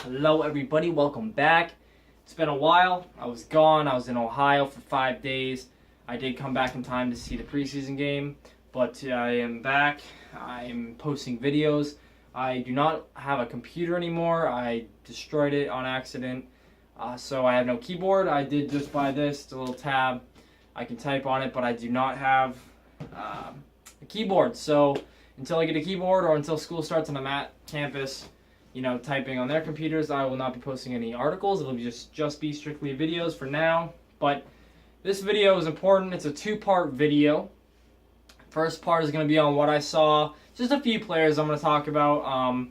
Hello everybody, welcome back. It's been a while. I was gone. I was in Ohio for 5 days. I did come back in time to see the preseason game, but I am back. I am posting videos. I do not have a computer anymore. I destroyed it on accident, so I have no keyboard. I did just buy this. It's a little tab. I can type on it, but I do not have a keyboard. So until I get a keyboard or until school starts and I'm at campus, typing on their computers, I will not be posting any articles. It'll be just be strictly videos for now. But this video is important. It's a two-part video. First part is going to be on what I saw. Just a few players I'm going to talk about.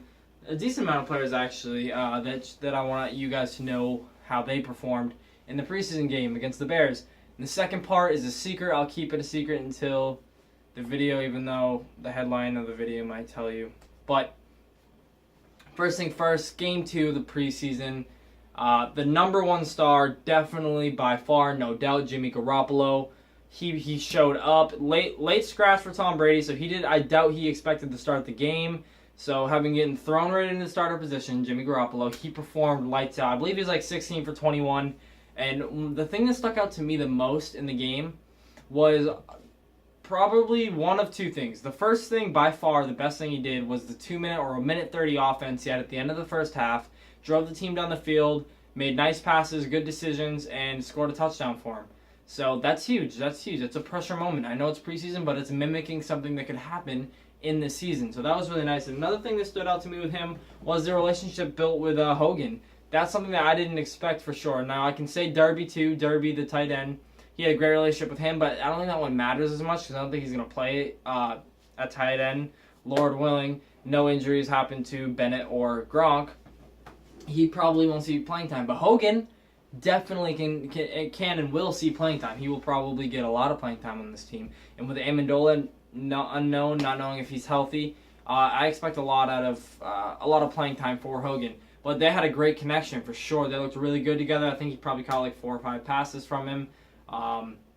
A decent amount of players, actually, that I want you guys to know how they performed in the preseason game against the Bears. And the second part is a secret. I'll keep it a secret until the video, even though the headline of the video might tell you. But first thing first, game 2 of the preseason. The number one star, definitely by far, no doubt, Jimmy Garoppolo. He showed up late scratch for Tom Brady, so I doubt he expected to start the game. So having gotten thrown right into the starter position, Jimmy Garoppolo, he performed lights out. I believe he was like 16 for 21. And the thing that stuck out to me the most in the game was probably one of two things. The first thing, by far, the best thing he did was the 2-minute or a minute 30 offense he had at the end of the first half. Drove the team down the field, made nice passes, good decisions, and scored a touchdown for him. So that's huge. That's huge. It's a pressure moment. I know it's preseason, but it's mimicking something that could happen in the season. So that was really nice. And another thing that stood out to me with him was the relationship built with Hogan. That's something that I didn't expect for sure. Now, I can say Derby, too. Derby, the tight end. He had a great relationship with him, but I don't think that one matters as much because I don't think he's going to play at tight end. Lord willing, no injuries happen to Bennett or Gronk. He probably won't see playing time. But Hogan definitely can and will see playing time. He will probably get a lot of playing time on this team. And with Amendola unknown, not knowing if he's healthy, I expect a lot of playing time for Hogan. But they had a great connection for sure. They looked really good together. I think he probably caught like 4 or 5 passes from him.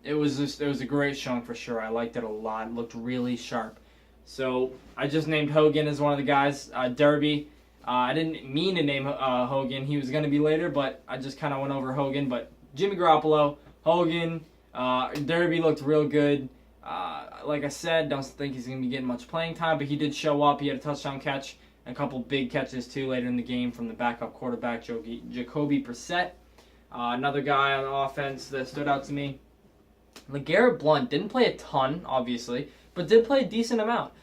It was a great showing for sure. I liked it a lot. It looked really sharp. So I just named Hogan as one of the guys. Derby. I didn't mean to name Hogan. He was going to be later, but I just kind of went over Hogan. But Jimmy Garoppolo, Hogan, Derby looked real good. Like I said, don't think he's going to be getting much playing time, but he did show up. He had a touchdown catch and a couple big catches too later in the game from the backup quarterback, Jacoby Brissett. Another guy on offense that stood out to me, LeGarrette Blount didn't play a ton, obviously, but did play a decent amount.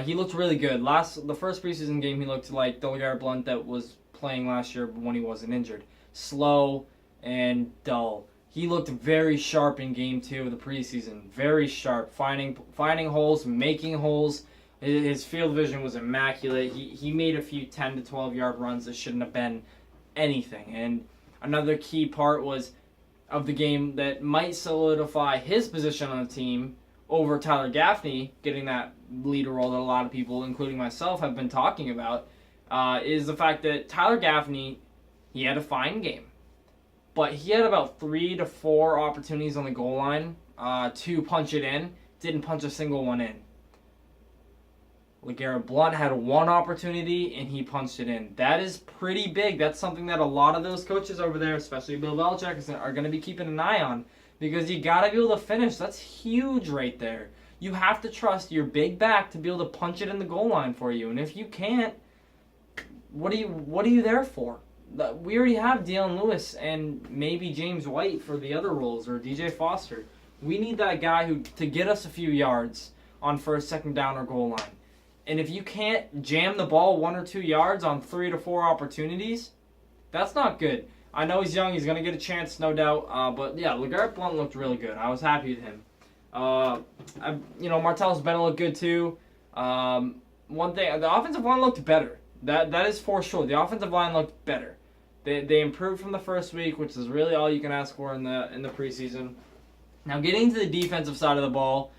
He looked really good. The first preseason game, he looked like the LeGarrette Blount that was playing last year when he wasn't injured. Slow and dull. He looked very sharp in game 2 of the preseason. Very sharp, finding holes, making holes. His field vision was immaculate. He made a few 10 to 12 yard runs that shouldn't have been anything. And another key part of the game that might solidify his position on the team over Tyler Gaffney, getting that leader role that a lot of people, including myself, have been talking about, is the fact that Tyler Gaffney, he had a fine game. But he had about 3 to 4 opportunities on the goal line to punch it in. Didn't punch a single one in. LeGarrette Blount had 1 opportunity, and he punched it in. That is pretty big. That's something that a lot of those coaches over there, especially Bill Belichick, are going to be keeping an eye on because you got to be able to finish. That's huge right there. You have to trust your big back to be able to punch it in the goal line for you. And if you can't, what are you there for? We already have Deion Lewis and maybe James White for the other roles, or DJ Foster. We need that guy to get us a few yards on first, second down, or goal line. And if you can't jam the ball 1 or 2 yards on 3 to 4 opportunities, that's not good. I know he's young. He's going to get a chance, no doubt. But, yeah, LeGarrette Blount looked really good. I was happy with him. Martellus Bennett looked good, too. One thing, the offensive line looked better. That is for sure. The offensive line looked better. They improved from the first week, which is really all you can ask for in the preseason. Now, getting to the defensive side of the ball,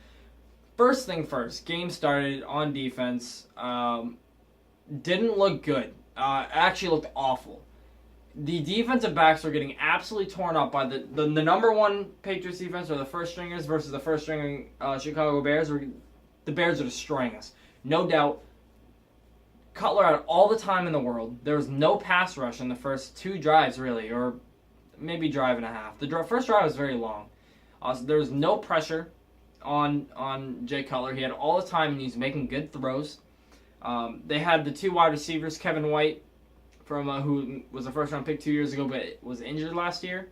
first thing first, game started on defense. Didn't look good. Actually looked awful. The defensive backs were getting absolutely torn up by the number one Patriots defense, or the first stringers, versus the first string Chicago Bears. The Bears are destroying us. No doubt. Cutler had all the time in the world. There was no pass rush in the first 2 drives, really, or maybe drive and a half. The first drive was very long. So there was no pressure on Jay Cutler. He had all the time, and he's making good throws. They had the 2 wide receivers, Kevin White, from who was a first-round pick 2 years ago, but was injured last year.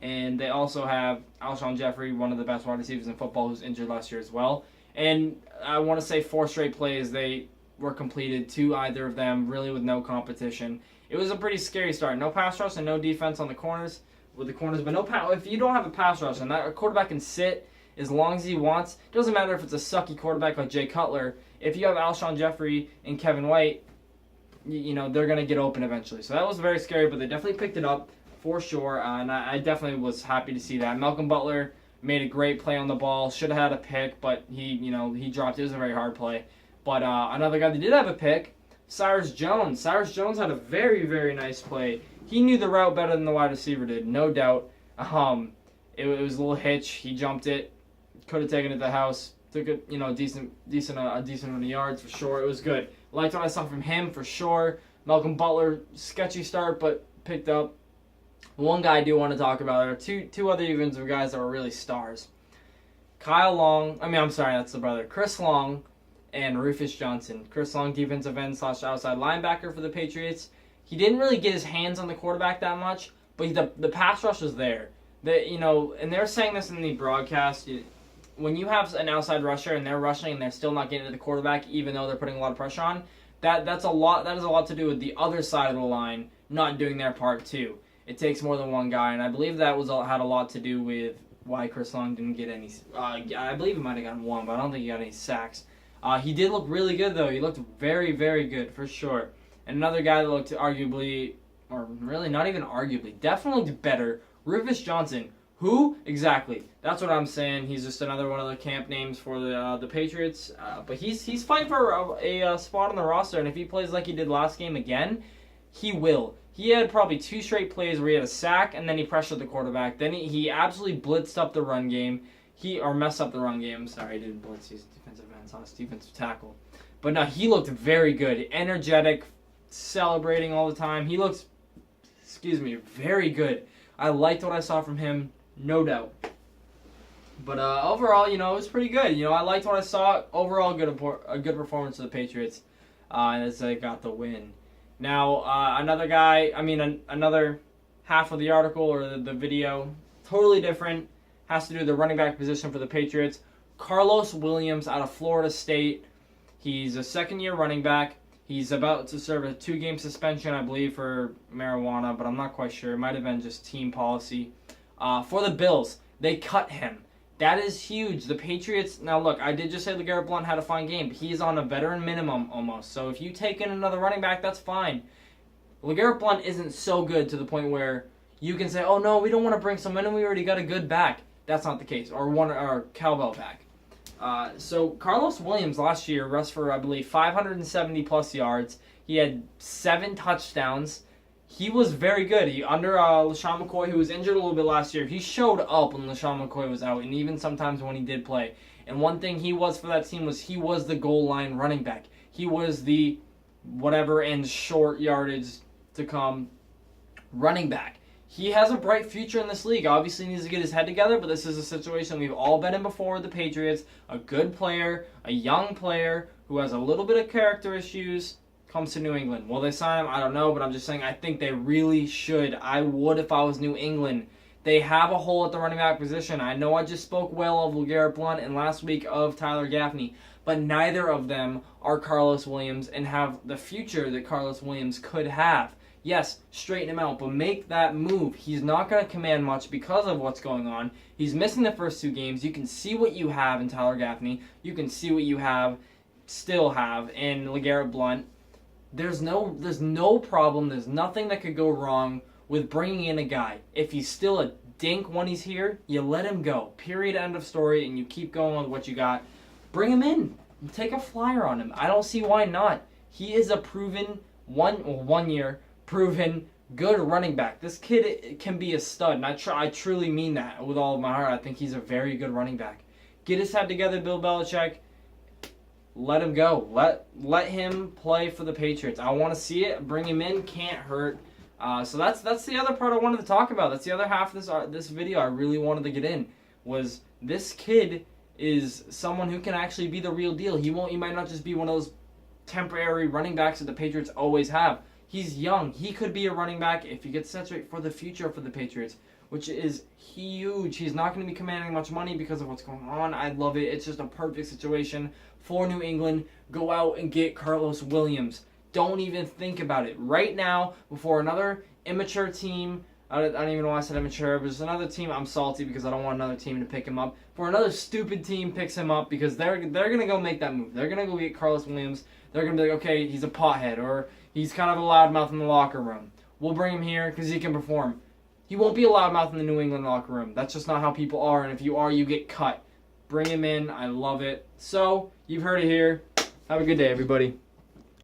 And they also have Alshon Jeffrey, one of the best wide receivers in football, who's injured last year as well. And I want to say 4 straight plays they were completed to either of them, really with no competition. It was a pretty scary start. No pass rush and no defense on the corners with the corners, but no pass. If you don't have a pass rush and that quarterback can sit as long as he wants, it doesn't matter if it's a sucky quarterback like Jay Cutler. If you have Alshon Jeffrey and Kevin White, you know they're going to get open eventually. So that was very scary, but they definitely picked it up for sure, and I definitely was happy to see that. Malcolm Butler made a great play on the ball. Should have had a pick, but he dropped it. It was a very hard play. But another guy that did have a pick, Cyrus Jones. Cyrus Jones had a very, very nice play. He knew the route better than the wide receiver did, no doubt. It was a little hitch. He jumped it. Could have taken it to the house. Took it, a decent amount of yards for sure. It was good. Liked what I saw from him for sure. Malcolm Butler, sketchy start, but picked up. One guy I do want to talk about are two other defensive guys that were really stars. Chris Long and Rufus Johnson. Chris Long, defensive end / outside linebacker for the Patriots. He didn't really get his hands on the quarterback that much, but the pass rush was there. And they're saying this in the broadcast. When you have an outside rusher and they're rushing and they're still not getting to the quarterback, even though they're putting a lot of pressure on, that is a lot to do with the other side of the line not doing their part too. It takes more than one guy, and I believe that had a lot to do with why Chris Long didn't get any. I believe he might have gotten 1, but I don't think he got any sacks. He did look really good, though. He looked very, very good, for sure. And another guy that looked arguably, or really not even arguably, definitely better, Rufus Johnson. Who? Exactly. That's what I'm saying. He's just another one of the camp names for the Patriots. But he's fighting for a spot on the roster, and if he plays like he did last game again, he will. He had probably 2 straight plays where he had a sack, and then he pressured the quarterback. Then he absolutely blitzed up the run game. Messed up the run game. Sorry, he didn't blitz. He's defensive end, so it's defensive tackle. But no, he looked very good. Energetic, celebrating all the time. He looks, very good. I liked what I saw from him, no doubt. But overall, it was pretty good. I liked what I saw. Overall, a good performance of the Patriots as they got the win. Now, another half of the article or the video, totally different, has to do with the running back position for the Patriots. Carlos Williams out of Florida State. He's a second-year running back. He's about to serve a 2-game suspension, I believe, for marijuana, but I'm not quite sure. It might have been just team policy. For the Bills, they cut him. That is huge. The Patriots, now look, I did just say LeGarrette Blount had a fine game, but he's on a veteran minimum almost. So if you take in another running back, that's fine. LeGarrette Blount isn't so good to the point where you can say, oh no, we don't want to bring someone in, we already got a good back. That's not the case. Or cowbell back. So Carlos Williams last year rushed for, I believe, 570 plus yards. He had 7 touchdowns. He was very good. Under LaShawn McCoy, who was injured a little bit last year, he showed up when LaShawn McCoy was out, and even sometimes when he did play. And one thing he was for that team was he was the goal line running back. He was the whatever and short yardage to come running back. He has a bright future in this league. Obviously, he needs to get his head together, but this is a situation we've all been in before with the Patriots. A good player, a young player who has a little bit of character issues, comes to New England. Will they sign him? I don't know, but I'm just saying I think they really should. I would if I was New England. They have a hole at the running back position. I know I just spoke well of LeGarrette Blount and last week of Tyler Gaffney, but neither of them are Carlos Williams and have the future that Carlos Williams could have. Yes, straighten him out, but make that move. He's not going to command much because of what's going on. He's missing the first 2 games. You can see what you have in Tyler Gaffney. You can see what you still have in LeGarrette Blount. There's no problem. There's nothing that could go wrong with bringing in a guy. If he's still a dink when he's here, you let him go. Period, end of story, and you keep going with what you got. Bring him in. Take a flyer on him. I don't see why not. He is a proven, one year, proven good running back. This kid can be a stud, and I truly mean that with all of my heart. I think he's a very good running back. Get his head together, Bill Belichick. let him go. Let him play for the Patriots. I want to see it. Bring him in. Can't hurt. So that's the other part I wanted to talk about. That's the other half of this video I really wanted to get in, was this kid is someone who can actually be the real deal. He might not just be one of those temporary running backs that the Patriots always have. He's young. He could be a running back if he gets set straight for the future for the Patriots, which is huge. He's not going to be commanding much money because of what's going on. I love it. It's just a perfect situation for New England. Go out and get Carlos Williams. Don't even think about it. Right now, before another immature team, I don't even know why I said immature, but there's another team, I'm salty because I don't want another team to pick him up. For another stupid team picks him up because they're going to go make that move. They're going to go get Carlos Williams. They're going to be like, okay, he's a pothead, or he's kind of a loudmouth in the locker room. We'll bring him here because he can perform. He won't be a loudmouth in the New England locker room. That's just not how people are, and if you are, you get cut. Bring him in. I love it. So, you've heard it here. Have a good day, everybody.